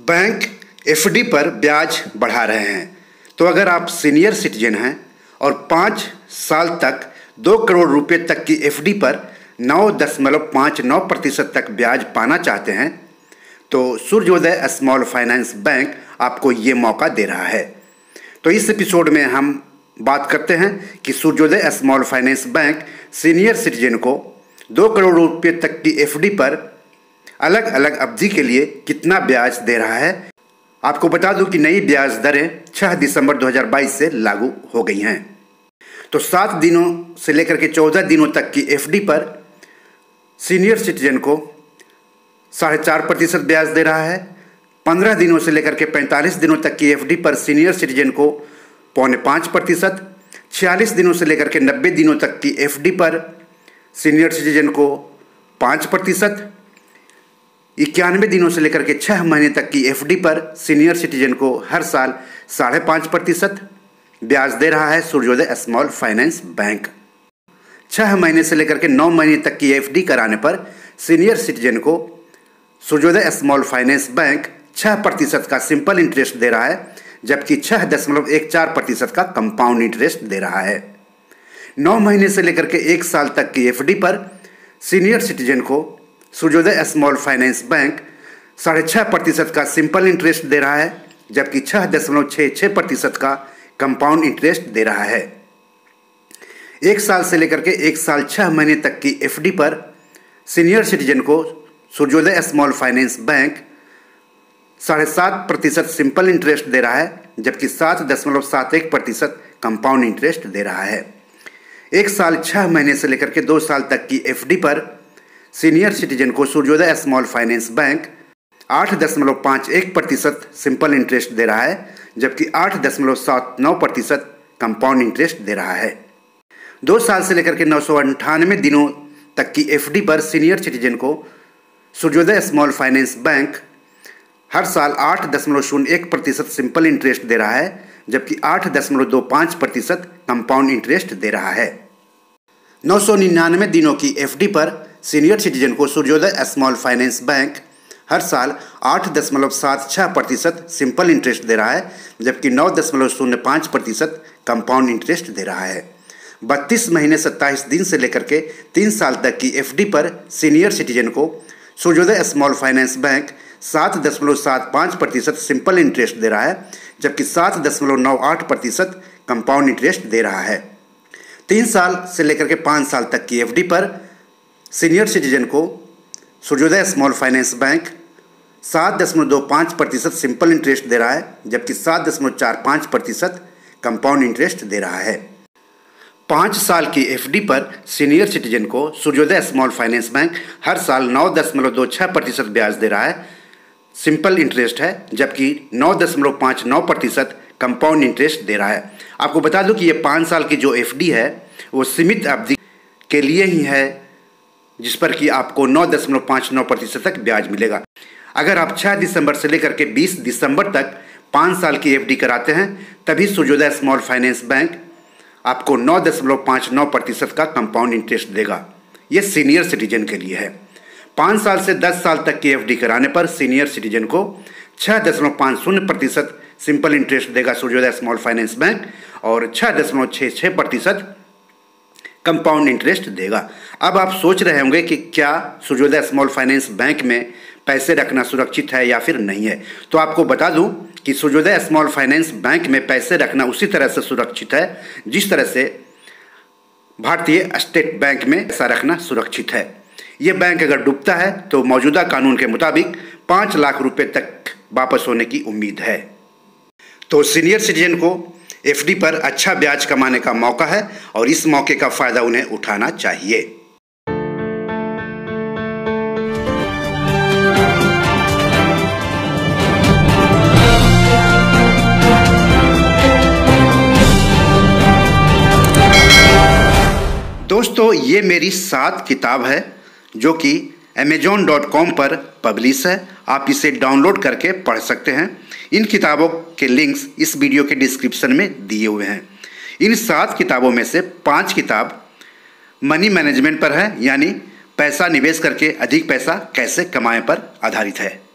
Bank FD पर ब्याज बढ़ा रहे हैं। तो अगर आप सीनियर सिटीजन हैं और 5 साल तक 2 करोड़ रुपए तक की एफडी पर 9.59% तक ब्याज पाना चाहते हैं तो सूर्योदय स्मॉल फाइनेंस बैंक आपको ये मौका दे रहा है। तो इस एपिसोड में हम बात करते हैं कि सूर्योदय small finance bank senior citizen को 2 करोड़ रुपए तक की एफडी पर अलग अलग अवधि के लिए कितना ब्याज दे रहा है। आपको बता दूं कि नई ब्याज दरें 6 दिसंबर 2022 से लागू हो गई हैं। तो 7 दिनों से लेकर के 14 दिनों तक की एफडी पर सीनियर सिटीजन को 4.5% ब्याज दे रहा है। 15 दिनों से लेकर के 45 दिनों तक की एफडी पर सीनियर सिटीजन को 4.5%, 46 दिनों से लेकर के 90 दिनों तक की एफडी पर सीनियर सिटीजन को 5%, 91 दिनों से लेकर के 6 महीने तक की एफडी पर सीनियर सिटीजन को हर साल 5.5% ब्याज दे रहा है सूर्योदय स्मॉल फाइनेंस बैंक। 6 महीने से लेकर के 9 महीने तक की एफडी कराने पर सीनियर सिटीजन को सूर्योदय स्मॉल फाइनेंस बैंक 6% का सिंपल इंटरेस्ट दे रहा है, जबकि 6.14% का कंपाउंड इंटरेस्ट दे रहा है। 9 महीने से लेकर के 1 साल तक की एफडी पर सीनियर सिटीजन को सूर्योदय स्मॉल फाइनेंस बैंक 6.5% का सिंपल इंटरेस्ट दे रहा है, जबकि 6.66% का कंपाउंड इंटरेस्ट दे रहा है। 1 साल से लेकर के 1 साल 6 महीने तक की एफडी पर सीनियर सिटीजन को Suryoday small finance bank 7.5% simple interest दे रहा है, जबकि 7.71% कंपाउंड इंटरेस्ट दे रहा है। 1 साल 6 महीने से लेकर के 2 साल तक की एफडी पर सीनियर सिटीजन को Suryoday small finance bank 8.51% simple interest दे रहा है, जबकि 8.79% कंपाउंड इंटरेस्ट दे रहा है। 2 साल से लेकर के 998 दिनों तक की एफडी पर सीनियर सिटीजन को सूर्योदय स्मॉल फाइनेंस बैंक हर साल 8.01% सिंपल इंटरेस्ट दे रहा है, जबकि 8.25% कंपाउंड इंटरेस्ट दे रहा है। 999 दिनों की एफडी पर सीनियर सिटीजन को सूर्योदय स्मॉल फाइनेंस बैंक हर साल 8.76% सिंपल इंटरेस्ट दे रहा है, जबकि 9.05% कंपाउंड इंटरेस्ट दे रहा है। 32 महीने 27 दिन से लेकर के 3 साल तक की एफडी पर सीनियर सिटीजन को Suryoday small finance bank 7.75% simple interest दे रहा है, जबकि 7.98% कंपाउंड इंटरेस्ट दे रहा है। 3 साल से लेकर के 5 साल तक की एफडी पर सीनियर सिटीजन को Suryoday small finance bank 7.25% simple interest दे रहा है, जबकि 7.45% कंपाउंड इंटरेस्ट दे रहा है। 5 साल की एफडी पर सीनियर सिटीजन को सूर्योदय स्मॉल फाइनेंस बैंक हर साल 9.26% ब्याज दे रहा है, सिंपल इंटरेस्ट है, जबकि 9.59% कंपाउंड इंटरेस्ट दे रहा है। आपको बता दूं कि ये 5 साल की जो एफडी है वो सीमित अवधि के लिए ही है, जिस पर कि आपको 9.59% तक ब्याज मिलेगा। अगर आप 6 दिसंबर से लेकर के 20 दिसंबर तक 5 साल की एफडी कराते हैं तभी सूर्योदय स्मॉल फाइनेंस बैंक आपको 9.59% का कंपाउंड इंटरेस्ट देगा। ये सीनियर सिटीजन के लिए है। 5 साल से 10 साल तक की एफडी कराने पर सीनियर सिटीजन को 6.50% सिंपल इंटरेस्ट देगा सूर्योदय स्मॉल फाइनेंस बैंक और 6.66% कंपाउंड इंटरेस्ट देगा। अब आप सोच रहे होंगे कि क्या सूर्योदय स्मॉल फाइनेंस बैंक में पैसे रखना सुरक्षित है या फिर नहीं है। तो आपको बता दूं कि सूर्योदय स्मॉल फाइनेंस बैंक में पैसे रखना उसी तरह से सुरक्षित है जिस तरह से भारतीय स्टेट बैंक में पैसा रखना सुरक्षित है। ये बैंक अगर डूबता है तो मौजूदा कानून के मुताबिक 5 लाख रुपए तक वापस होने की उम्मीद है। तो सीनियर सिटीजन को एफडी पर अच्छा ब्याज कमाने का मौका है और इस मौके का फायदा उन्हें उठाना चाहिए। दोस्तों, ये मेरी 7 किताब है जो कि amazon.com पर पब्लिश है। आप इसे डाउनलोड करके पढ़ सकते हैं। इन किताबों के लिंक्स इस वीडियो के डिस्क्रिप्शन में दिए हुए हैं। इन 7 किताबों में से 5 किताब मनी मैनेजमेंट पर है, यानी पैसा निवेश करके अधिक पैसा कैसे कमाएं पर आधारित है।